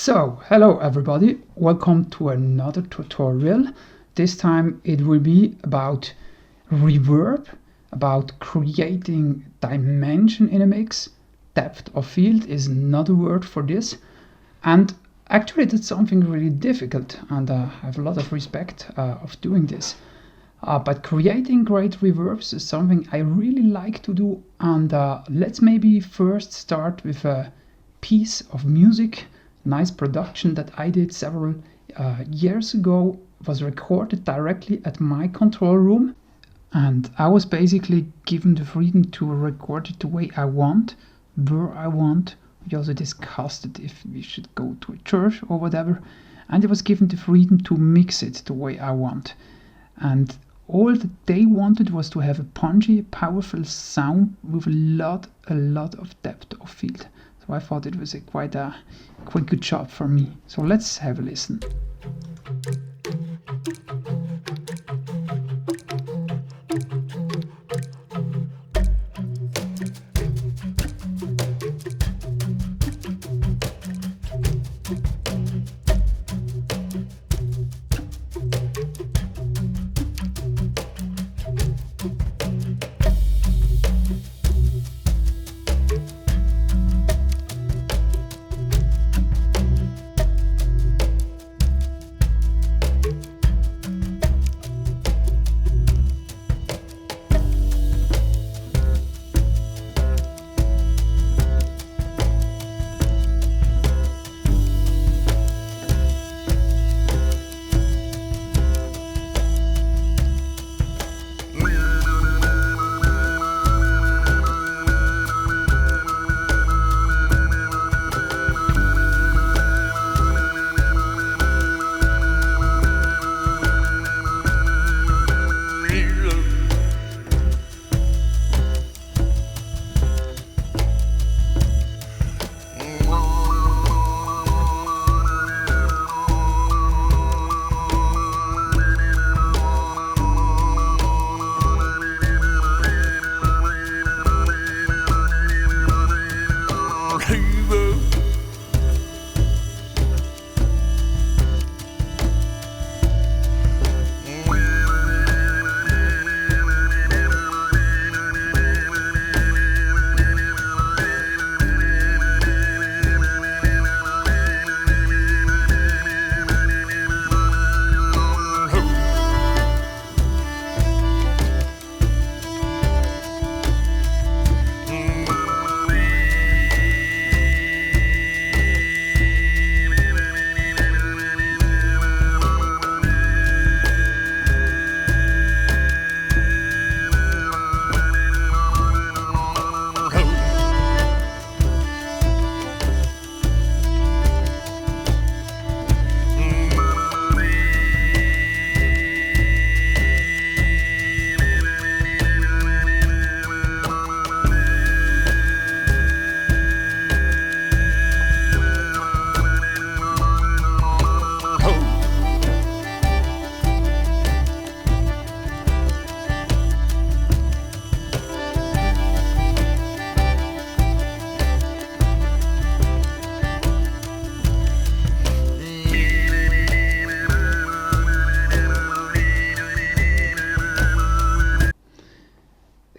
So, hello everybody, welcome to another tutorial. This time it will be about reverb, about creating dimension in a mix. Depth of field is another word for this, and actually that's something really difficult, and I have a lot of respect of doing this. But creating great reverbs is something I really like to do, and let's maybe first start with a piece of music. Nice production that I did several years ago. Was recorded directly at my control room, and I was basically given the freedom to record it the way I want, where I want. We also discussed it if we should go to a church or whatever, and I was given the freedom to mix it the way I want. And all that they wanted was to have a punchy, powerful sound with a lot of depth of field. So I thought it was quite good job for me. So let's have a listen.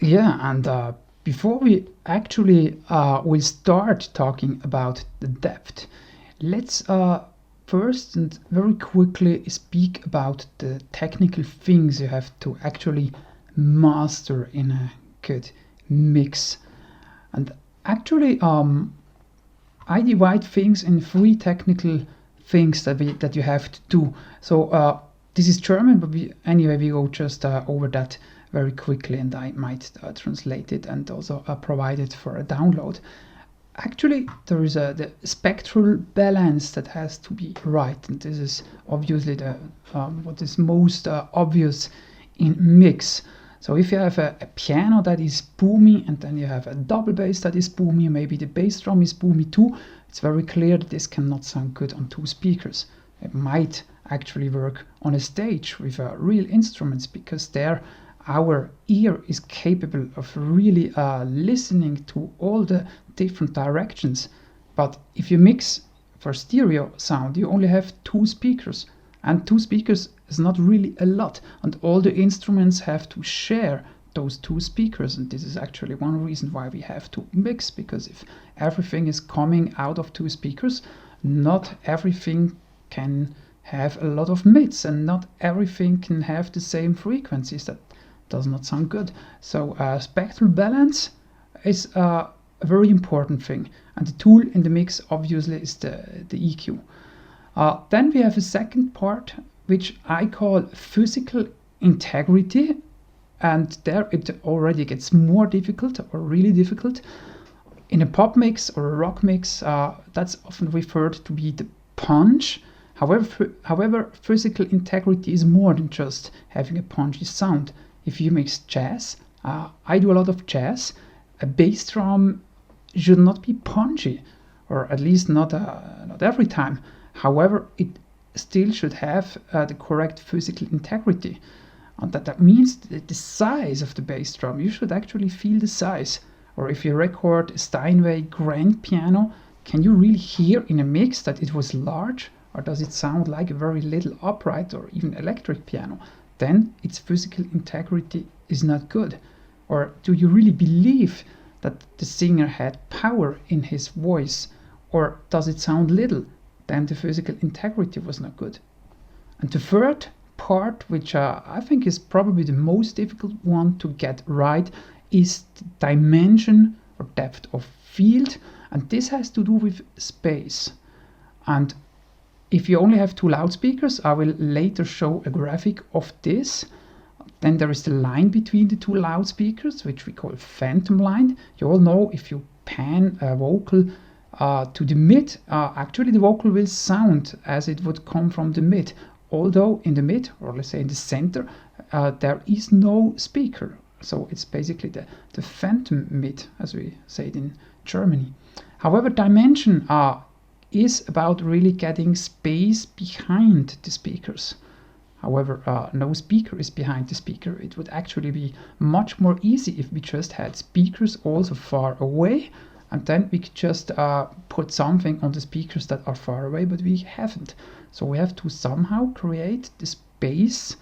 Yeah, and before we actually will start talking about the depth, let's first and very quickly speak about the technical things you have to actually master in a good mix. And actually I divide things in 3 technical things that you have to do. So this is German, but anyway we go just over that very quickly, and I might translate it and also provide it for a download. Actually, there is the spectral balance that has to be right, and this is obviously the what is most obvious in mix. So if you have a piano that is boomy, and then you have a double bass that is boomy, maybe the bass drum is boomy too, it's very clear that this cannot sound good on 2 speakers. It might actually work on a stage with real instruments, because there our ear is capable of really listening to all the different directions. But if you mix for stereo sound you only have 2 speakers, and 2 speakers is not really a lot, and all the instruments have to share those 2 speakers, and this is actually one reason why we have to mix, because if everything is coming out of 2 speakers, not everything can have a lot of mids, and not everything can have the same frequencies. That does not sound good. So spectral balance is a very important thing, and the tool in the mix obviously is the EQ. Then we have a second part which I call physical integrity, and there it already gets more difficult, or really difficult. In a pop mix or a rock mix, that's often referred to be the punch. However, physical integrity is more than just having a punchy sound. If you mix jazz, I do a lot of jazz, a bass drum should not be punchy, or at least not every time. However, it still should have the correct physical integrity. And that means the size of the bass drum. You should actually feel the size. Or if you record a Steinway grand piano, can you really hear in a mix that it was large? Or does it sound like a very little upright or even electric piano? Then its physical integrity is not good. Or do you really believe that the singer had power in his voice? Or does it sound little? Then the physical integrity was not good. And the third part, which I think is probably the most difficult one to get right, is the dimension or depth of field, and this has to do with space. And if you only have 2 loudspeakers, I will later show a graphic of this. Then there is the line between the 2 loudspeakers, which we call phantom line. You all know if you pan a vocal to the mid, actually the vocal will sound as it would come from the mid, although in the mid, or let's say in the center, there is no speaker. So it's basically the phantom mid, as we say it in Germany. However, dimension is about really getting space behind the speakers. However, no speaker is behind the speaker. It would actually be much more easy if we just had speakers also far away, and then we could just put something on the speakers that are far away, but we haven't. So we have to somehow create the space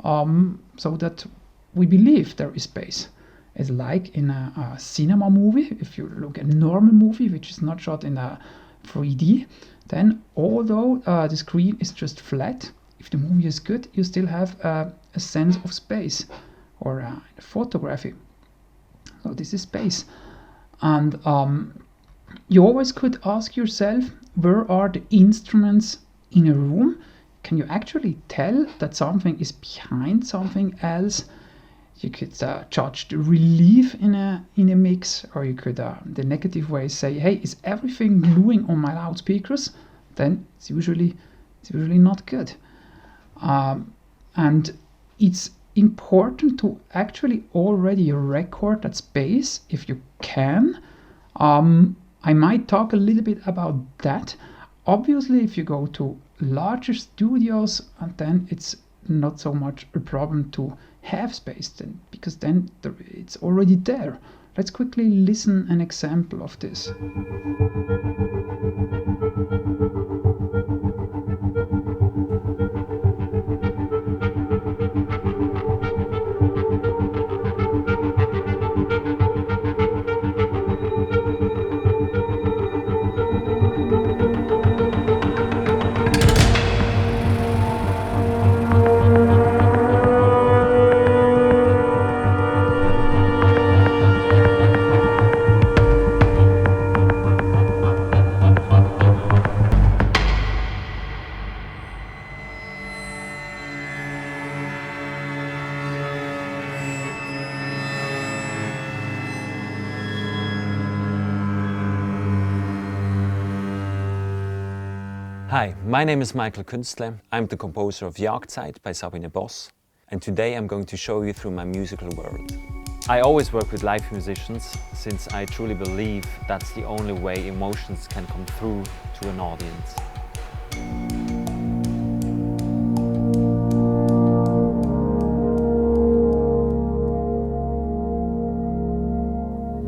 so that we believe there is space. It's like in a cinema movie. If you look at a normal movie which is not shot in a 3D, then although the screen is just flat, if the movie is good, you still have a sense of space, or photography. So this is space. And you always could ask yourself, where are the instruments in a room? Can you actually tell that something is behind something else? You could judge the relief in a mix, or you could the negative way say, hey, is everything gluing on my loudspeakers? Then it's usually not good. And it's important to actually already record that space if you can. I might talk a little bit about that. Obviously, if you go to larger studios, and then it's not so much a problem to have space, then, because then it's already there. Let's quickly listen an example of this. Hi, my name is Michael Künstle. I'm the composer of Jagdzeit by Sabine Boss, and today I'm going to show you through my musical world. I always work with live musicians, since I truly believe that's the only way emotions can come through to an audience.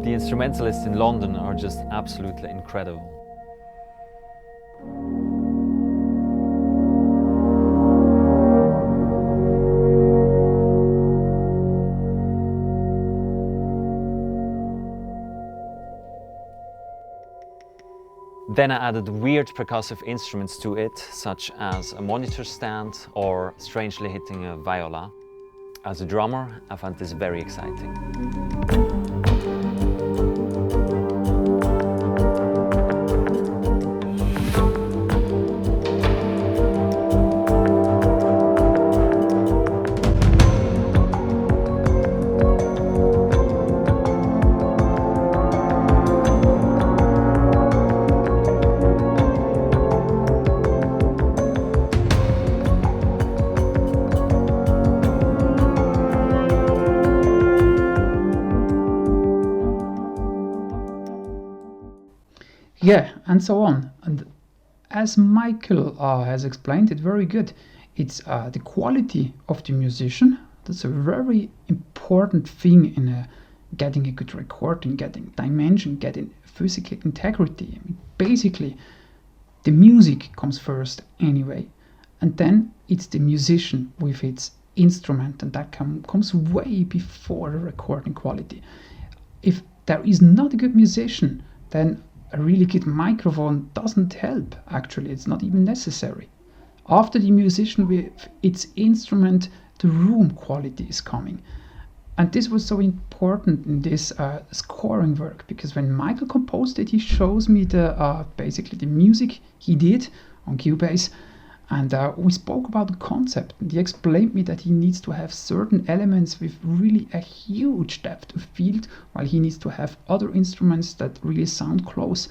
The instrumentalists in London are just absolutely incredible. Then I added weird percussive instruments to it, such as a monitor stand or strangely hitting a viola. As a drummer, I found this very exciting. Yeah, and so on. And as Michael has explained it very good, it's the quality of the musician. That's a very important thing in getting a good recording, getting dimension, getting physical integrity. I mean, basically, the music comes first anyway, and then it's the musician with its instrument, and that comes way before the recording quality. If there is not a good musician, then a really good microphone doesn't help. Actually, it's not even necessary. After the musician with its instrument, the room quality is coming. And this was so important in this scoring work, because when Michael composed it, he shows me the basically the music he did on Cubase, and we spoke about the concept. And he explained me that he needs to have certain elements with really a huge depth of field, while he needs to have other instruments that really sound close.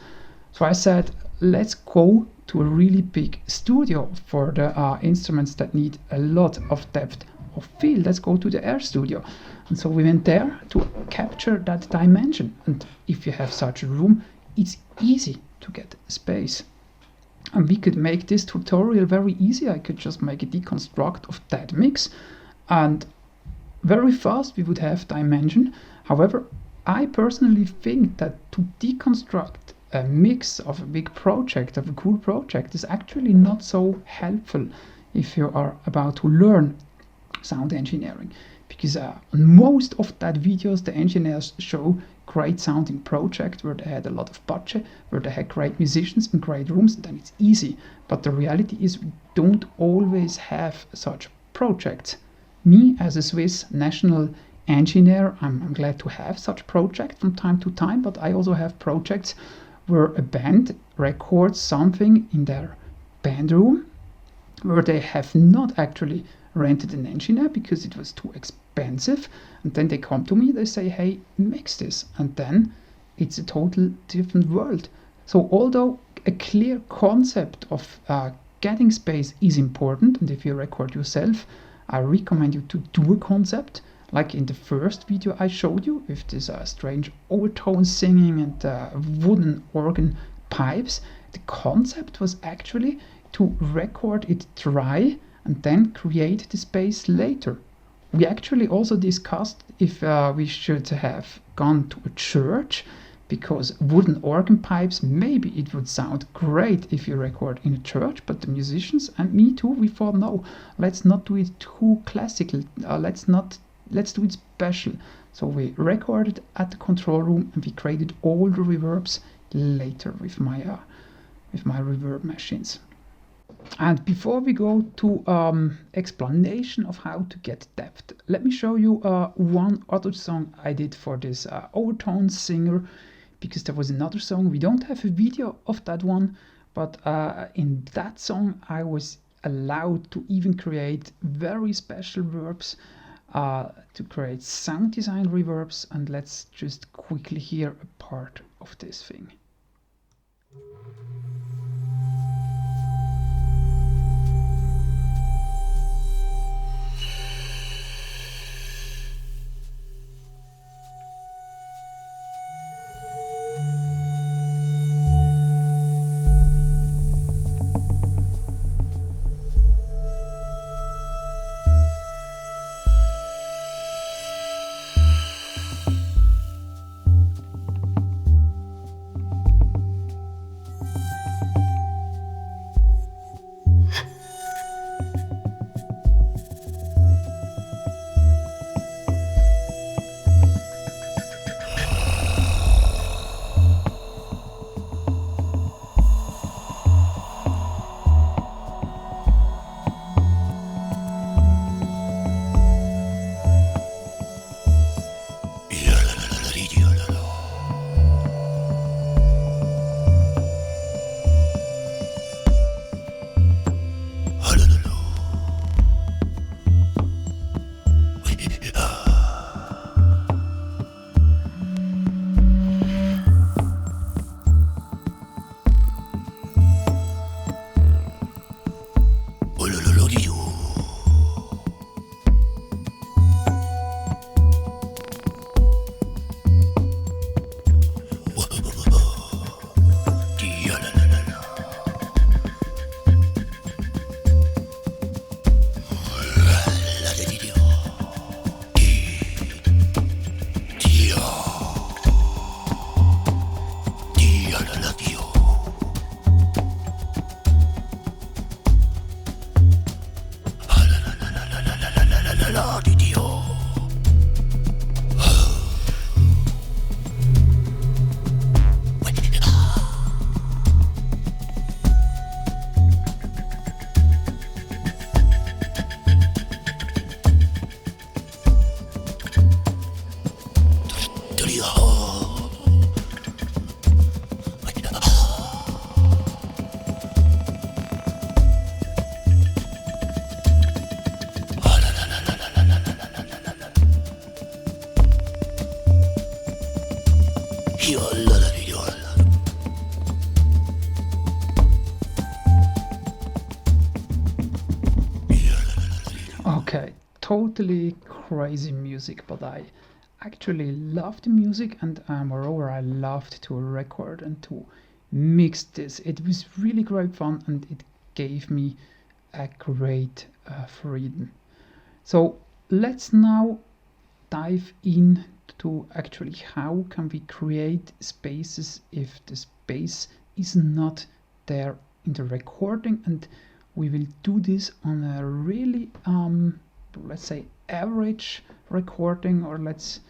So I said, let's go to a really big studio for the instruments that need a lot of depth of field. Let's go to the Air Studio. And so we went there to capture that dimension. And if you have such a room, it's easy to get space. And we could make this tutorial very easy. I could just make a deconstruct of that mix, and very fast we would have dimension. However, I personally think that to deconstruct a mix of a big project, of a cool project, is actually not so helpful if you are about to learn sound engineering. Because on most of that videos, the engineers show great sounding project where they had a lot of budget, where they had great musicians and great rooms, and then it's easy. But the reality is we don't always have such projects. Me, as a Swiss national engineer, I'm glad to have such projects from time to time, but I also have projects where a band records something in their band room, where they have not actually rented an engineer because it was too expensive, and then they come to me, they say, hey, mix this, and then it's a total different world. So although a clear concept of getting space is important, and if you record yourself, I recommend you to do a concept, like in the first video I showed you with this strange overtone singing and wooden organ pipes. The concept was actually to record it dry and then create the space later. We actually also discussed if we should have gone to a church, because wooden organ pipes, maybe it would sound great if you record in a church, but the musicians and me too, we thought, no, let's not do it too classical, let's do it special. So we recorded at the control room, and we created all the reverbs later with my reverb machines. And before we go to explanation of how to get depth, let me show you one other song I did for this overtone singer, because there was another song. We don't have a video of that one, but in that song I was allowed to even create very special verbs, to create sound design reverbs, and let's just quickly hear a part of this thing. Okay, totally crazy music, but I actually love the music, and moreover, I loved to record and to mix this. It was really great fun, and it gave me a great freedom. So let's now dive into actually how can we create spaces if the space is not there in the recording, and we will do this on a really let's say average recording, or let's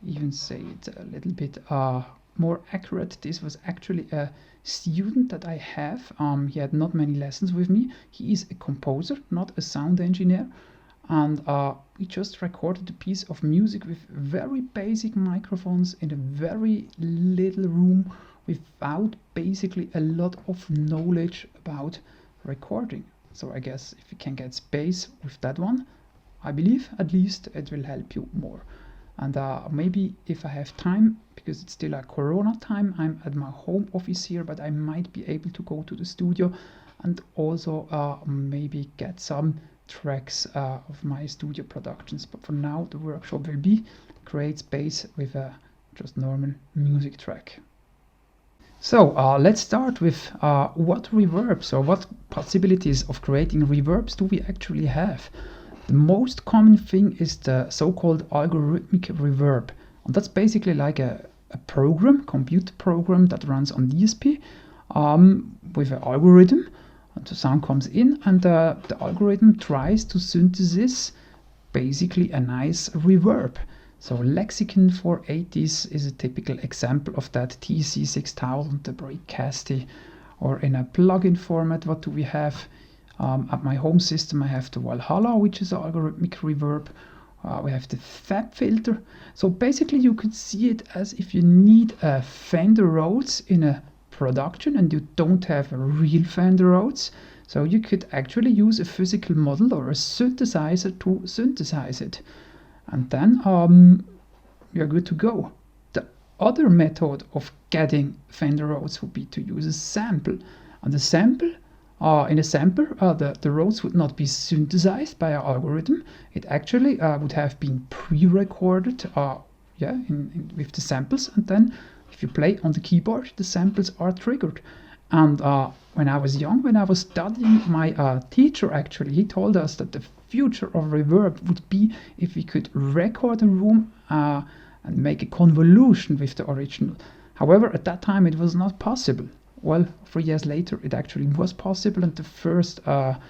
even say it a little bit more accurate. This was actually a student that I have. He had not many lessons with me. He is a composer, not a sound engineer, and we just recorded a piece of music with very basic microphones in a very little room without basically a lot of knowledge about recording. So I guess if you can get space with that one, I believe at least it will help you more. And maybe if I have time, because it's still a corona time, I'm at my home office here, but I might be able to go to the studio and also maybe get some tracks of my studio productions. But for now, the workshop will be create space with a just normal music track. So let's start with what reverbs or what possibilities of creating reverbs do we actually have. The most common thing is the so-called algorithmic reverb, and that's basically like a program, computer program that runs on DSP with an algorithm, and the sound comes in, and the algorithm tries to synthesize basically a nice reverb. So Lexicon 480s is a typical example of that, TC6000, the Bricasti, or in a plugin format, what do we have? At my home system I have the Valhalla, which is an algorithmic reverb. We have the Fab filter. So basically you could see it as if you need a Fender Rhodes in a production and you don't have a real Fender Rhodes. So you could actually use a physical model or a synthesizer to synthesize it. And then you're good to go. The other method of getting Fender Rhodes would be to use a sample. And the sample, in a sampler, the Rhodes would not be synthesized by our algorithm. It actually would have been pre-recorded with the samples, and then if you play on the keyboard, the samples are triggered. And when I was young, when I was studying, my teacher actually, he told us that the future of reverb would be if we could record a room and make a convolution with the original. However, at that time it was not possible. Well, 3 years later it actually was possible, and the first of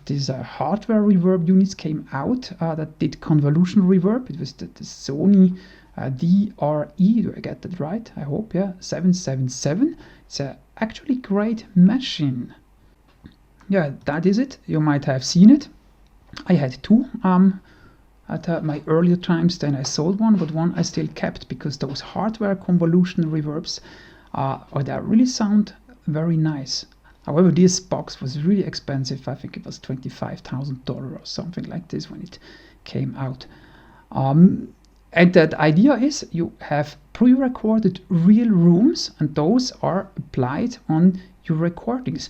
these hardware reverb units came out that did convolution reverb. It was the Sony DRE, do I get that right? I hope, yeah, 777. It's a actually great machine. Yeah, that is it. You might have seen it. I had two at my earlier times, then I sold one, but one I still kept because those hardware convolution reverbs they really sound very nice. However, this box was really expensive. I think it was $25,000 or something like this when it came out. And that idea is you have pre-recorded real rooms, and those are applied on your recordings.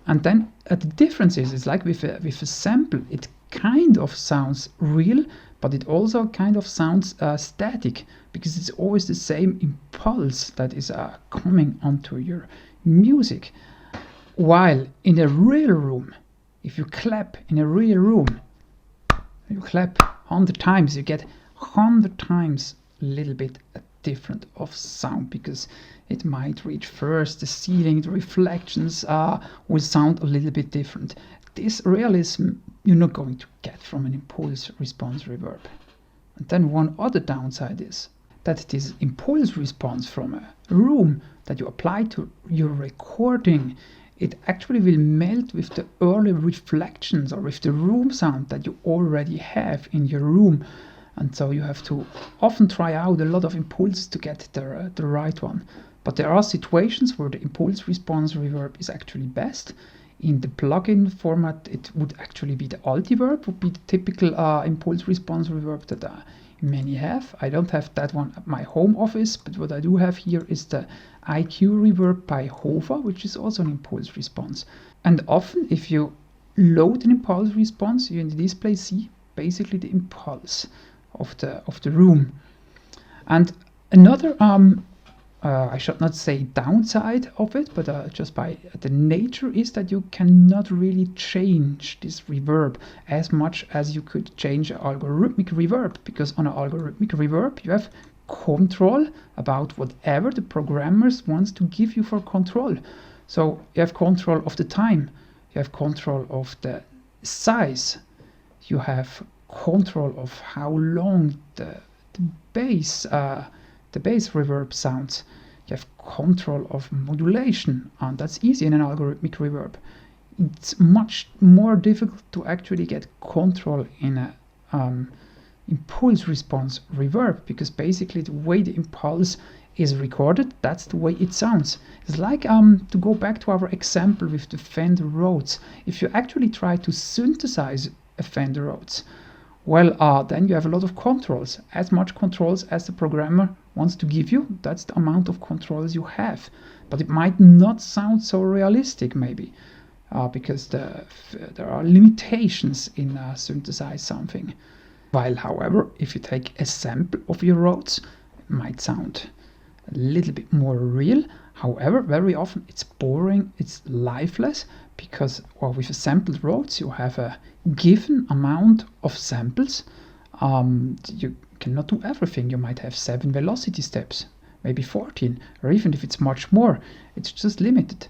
And then the difference is, it's like with a sample, it kind of sounds real, but it also kind of sounds static, because it's always the same impulse that is coming onto your music. While in a real room, if you clap in a real room, you clap 100 times, you get 100 times a little bit different of sound, because it might reach first the ceiling, the reflections will sound a little bit different. This realism you're not going to get from an impulse response reverb. And then one other downside is that this impulse response from a room that you apply to your recording, it actually will melt with the early reflections or with the room sound that you already have in your room. And so you have to often try out a lot of impulses to get the right one. But there are situations where the impulse response reverb is actually best. In the plugin format, it would actually be the Altiverb, would be the typical impulse response reverb that many have. I don't have that one at my home office, but what I do have here is the IQ Reverb by Hofer, which is also an impulse response. And often if you load an impulse response, you in the display see basically the impulse of the room. And another I should not say downside of it, but just by the nature is that you cannot really change this reverb as much as you could change algorithmic reverb, because on an algorithmic reverb you have control about whatever the programmers wants to give you for control. So you have control of the time, you have control of the size, you have control of how long the bass reverb sounds. You have control of modulation, and that's easy in an algorithmic reverb. It's much more difficult to actually get control in a impulse response reverb, because basically the way the impulse is recorded, that's the way it sounds. It's like to go back to our example with the Fender Rhodes. If you actually try to synthesize a Fender Rhodes, well, then you have a lot of controls, as much controls as the programmer wants to give you. That's the amount of controls you have, but it might not sound so realistic, maybe, because there are limitations in synthesize something. While, however, if you take a sample of your Rhodes, it might sound a little bit more real. However, very often it's boring, it's lifeless, because with a sampled Rhodes you have a given amount of samples. You cannot do everything. You might have 7 velocity steps, maybe 14, or even if it's much more, it's just limited.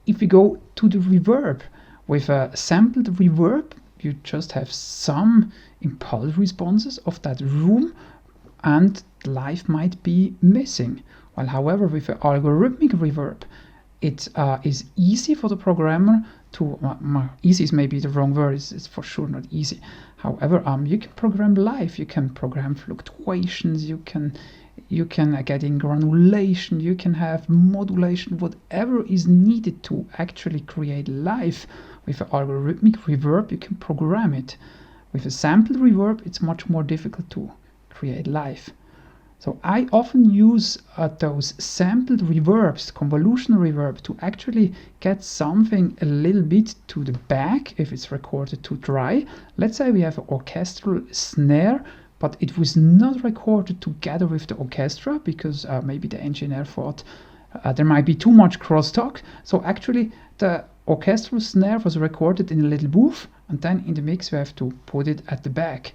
If we go to the reverb, with a sampled reverb, you just have some impulse responses of that room, and life might be missing. While, however, with an algorithmic reverb, it is easy for the programmer to, easy is maybe the wrong word, it's for sure not easy. However, you can program live, you can program fluctuations, you can get in granulation, you can have modulation, whatever is needed to actually create live. With an algorithmic reverb, you can program it. With a sampled reverb, it's much more difficult to create live. So I often use those sampled reverbs, convolution reverb, to actually get something a little bit to the back if it's recorded too dry. Let's say we have an orchestral snare, but it was not recorded together with the orchestra because maybe the engineer thought there might be too much crosstalk. So actually the orchestral snare was recorded in a little booth, and then in the mix we have to put it at the back.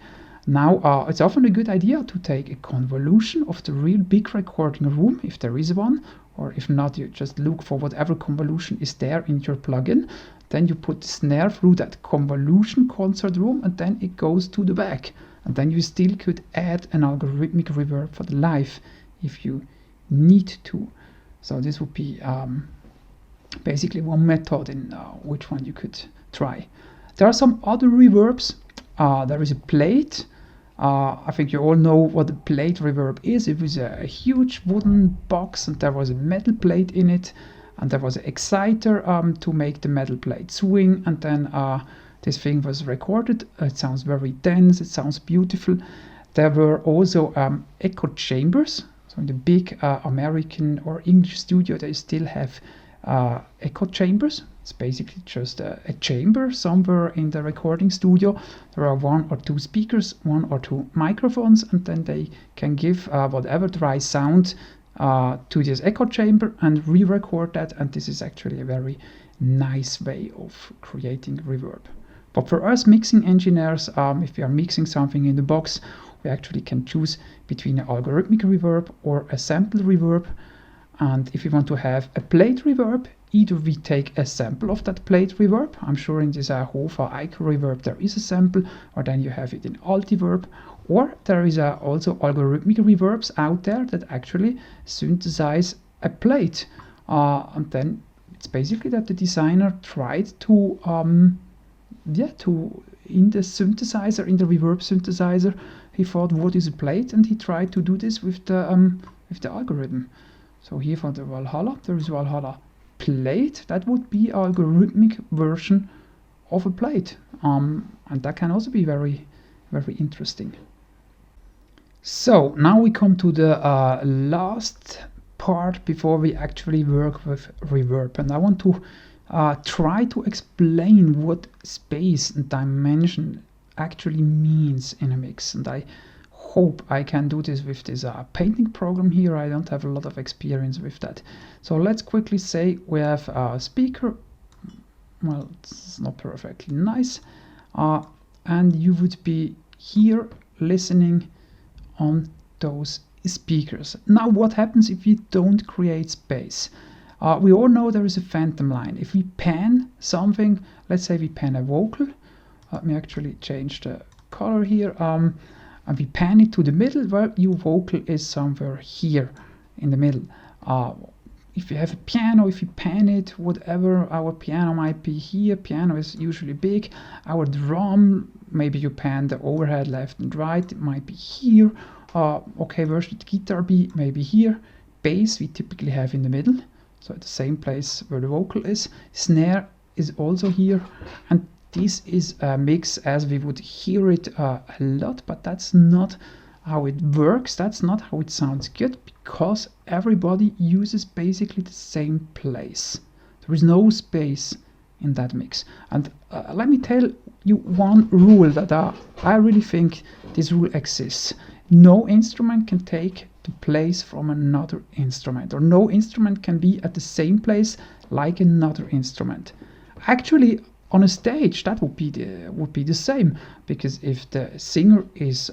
Now, it's often a good idea to take a convolution of the real big recording room, if there is one, or if not, you just look for whatever convolution is there in your plugin. Then you put the snare through that convolution concert room, and then it goes to the back. And then you still could add an algorithmic reverb for the live if you need to. So this would be basically one method in which one you could try. There are some other reverbs. There is a plate. I think you all know what the plate reverb is. It was a huge wooden box, and there was a metal plate in it, and there was an exciter to make the metal plate swing, and then this thing was recorded. It sounds very dense, it sounds beautiful. There were also echo chambers. So in the big American or English studio, they still have echo chambers. It's basically just a chamber somewhere in the recording studio. There are 1 or 2 speakers, 1 or 2 microphones, and then they can give whatever dry sound to this echo chamber and re-record that, and this is actually a very nice way of creating reverb. But for us mixing engineers, if we are mixing something in the box, we actually can choose between an algorithmic reverb or a sample reverb. And if you want to have a plate reverb, either we take a sample of that plate reverb. I'm sure in this Hofer IQ reverb there is a sample, or then you have it in Altiverb, or there is also algorithmic reverbs out there that actually synthesize a plate. And then it's basically that the designer tried to in the synthesizer, in the reverb synthesizer, he thought what is a plate, and he tried to do this with the algorithm. So here for the Valhalla, there is Valhalla plate. That would be algorithmic version of a plate, and that can also be very, very interesting. So now we come to the last part before we actually work with reverb, and I want to try to explain what space and dimension actually means in a mix, and I hope I can do this with this painting program here. I don't have a lot of experience with that. So let's quickly say we have a speaker. Well, it's not perfectly nice, and you would be here listening on those speakers. Now what happens if you don't create space? We all know there is a phantom line. If we pan something, let's say we pan a vocal, let me actually change the color here, and we pan it to the middle, well, your vocal is somewhere here in the middle. If you have a piano, if you pan it, whatever, our piano might be here, piano is usually big. Our drum, maybe you pan the overhead left and right, it might be here. Okay, where should the guitar be? Maybe here. Bass we typically have in the middle, so at the same place where the vocal is. Snare is also here, and this is a mix as we would hear it a lot, but that's not how it works, that's not how it sounds good, because everybody uses basically the same place. There is no space in that mix. And let me tell you one rule that I really think this rule exists. No instrument can take the place from another instrument, or no instrument can be at the same place like another instrument. Actually, on a stage that would be the same, because if the singer is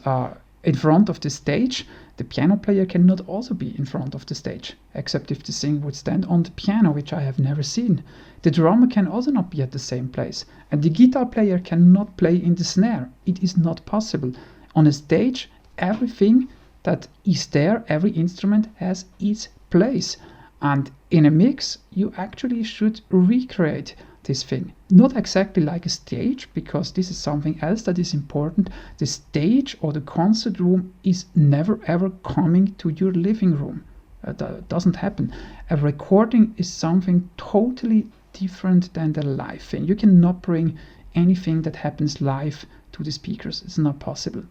in front of the stage, the piano player cannot also be in front of the stage, except if the singer would stand on the piano, which I have never seen. The drummer can also not be at the same place, and the guitar player cannot play in the snare. It is not possible. On a stage, everything that is there, every instrument has its place, and in a mix you actually should recreate this thing. Not exactly like a stage, because this is something else that is important. The stage or the concert room is never ever coming to your living room. That doesn't happen. A recording is something totally different than the live thing. You cannot bring anything that happens live to the speakers. It's not possible.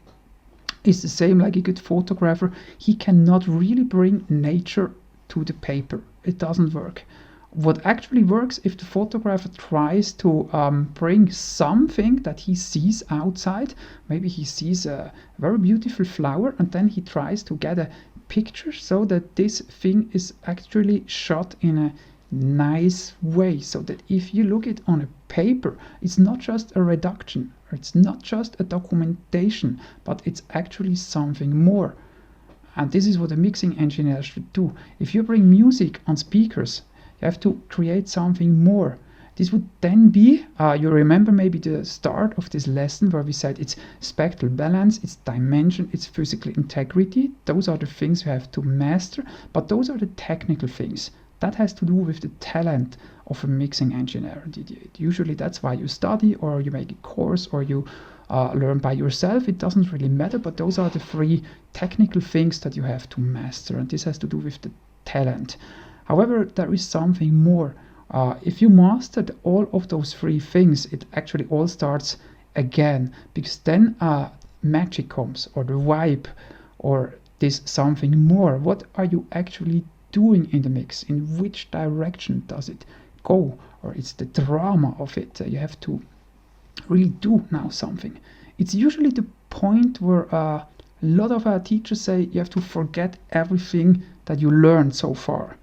It's the same like a good photographer. He cannot really bring nature to the paper. It doesn't work. What actually works, if the photographer tries to bring something that he sees outside, maybe he sees a very beautiful flower, and then he tries to get a picture so that this thing is actually shot in a nice way, so that if you look it on a paper, it's not just a reduction, or it's not just a documentation, but it's actually something more. And this is what a mixing engineer should do. If you bring music on speakers, you have to create something more. This would then be, you remember maybe the start of this lesson where we said it's spectral balance, it's dimension, it's physical integrity. Those are the things you have to master, but those are the technical things. That has to do with the talent of a mixing engineer. Usually that's why you study, or you make a course, or you learn by yourself. It doesn't really matter, but those are the three technical things that you have to master, and this has to do with the talent. However, there is something more. If you mastered all of those three things, it actually all starts again, because then magic comes, or the vibe, or this something more. What are you actually doing in the mix? In which direction does it go? Or it's the drama of it. You have to really do now something. It's usually the point where a lot of teachers say you have to forget everything that you learned so far.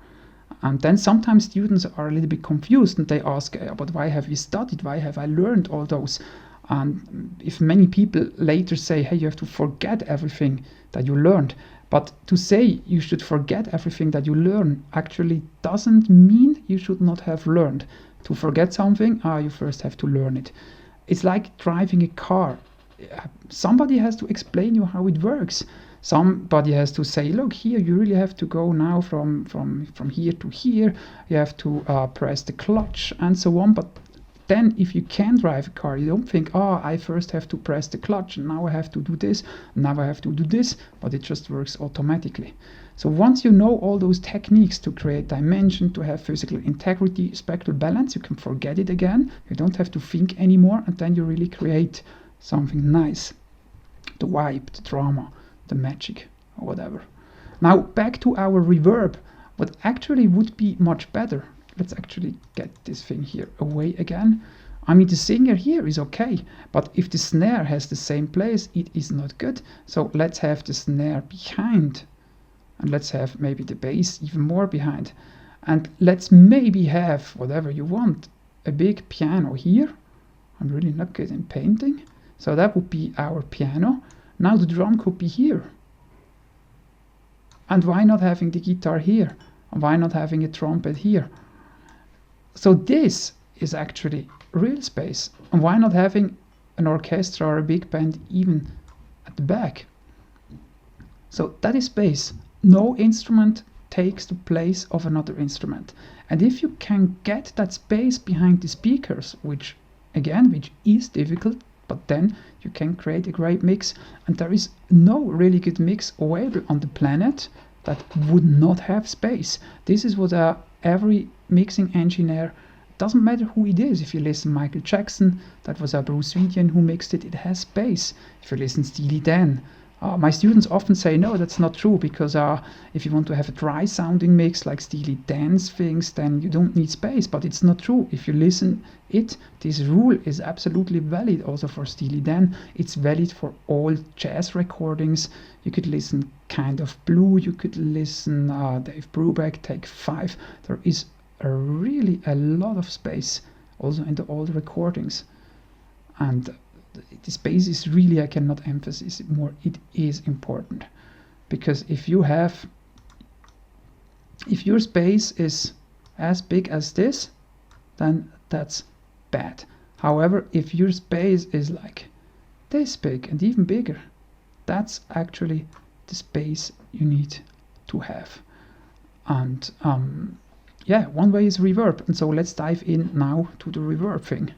And then sometimes students are a little bit confused, and they ask, but why have you studied? Why have I learned all those? And if many people later say, hey, you have to forget everything that you learned. But to say you should forget everything that you learn actually doesn't mean you should not have learned. To forget something, you first have to learn it. It's like driving a car. Somebody has to explain you how it works. Somebody has to say, look, here you really have to go now from here to here. You have to press the clutch and so on. But then if you can drive a car, you don't think, I first have to press the clutch, and now I have to do this, and now I have to do this, but it just works automatically. So once you know all those techniques to create dimension, to have physical integrity, spectral balance, you can forget it again. You don't have to think anymore, and then you really create something nice. The vibe, the drama, the magic or whatever. Now back to our reverb. What actually would be much better, let's actually get this thing here away again. I mean, the singer here is okay, but if the snare has the same place, it is not good. So let's have the snare behind, and let's have maybe the bass even more behind, and let's maybe have whatever you want, a big piano here. I'm really not good in painting, so that would be our piano. Now the drum could be here. And why not having the guitar here? And why not having a trumpet here? So this is actually real space. And why not having an orchestra or a big band even at the back? So that is space. No instrument takes the place of another instrument. And if you can get that space behind the speakers, which is difficult, but then you can create a great mix. And there is no really good mix available on the planet that would not have space. This is what every mixing engineer, doesn't matter who it is. If you listen Michael Jackson, that was a Bruce Vidian who mixed it, it has space. If you listen Steely Dan, my students often say, no, that's not true, because if you want to have a dry sounding mix like Steely Dan's things, then you don't need space. But it's not true. If you listen it, this rule is absolutely valid also for Steely Dan. It's valid for all jazz recordings. You could listen Kind of Blue, you could listen Dave Brubeck, Take 5. There is really a lot of space also in the old recordings. And the space is really, I cannot emphasize it more, it is important. Because if your space is as big as this, then that's bad. However, if your space is like this big and even bigger, that's actually the space you need to have. And yeah, one way is reverb. And so let's dive in now to the reverb thing.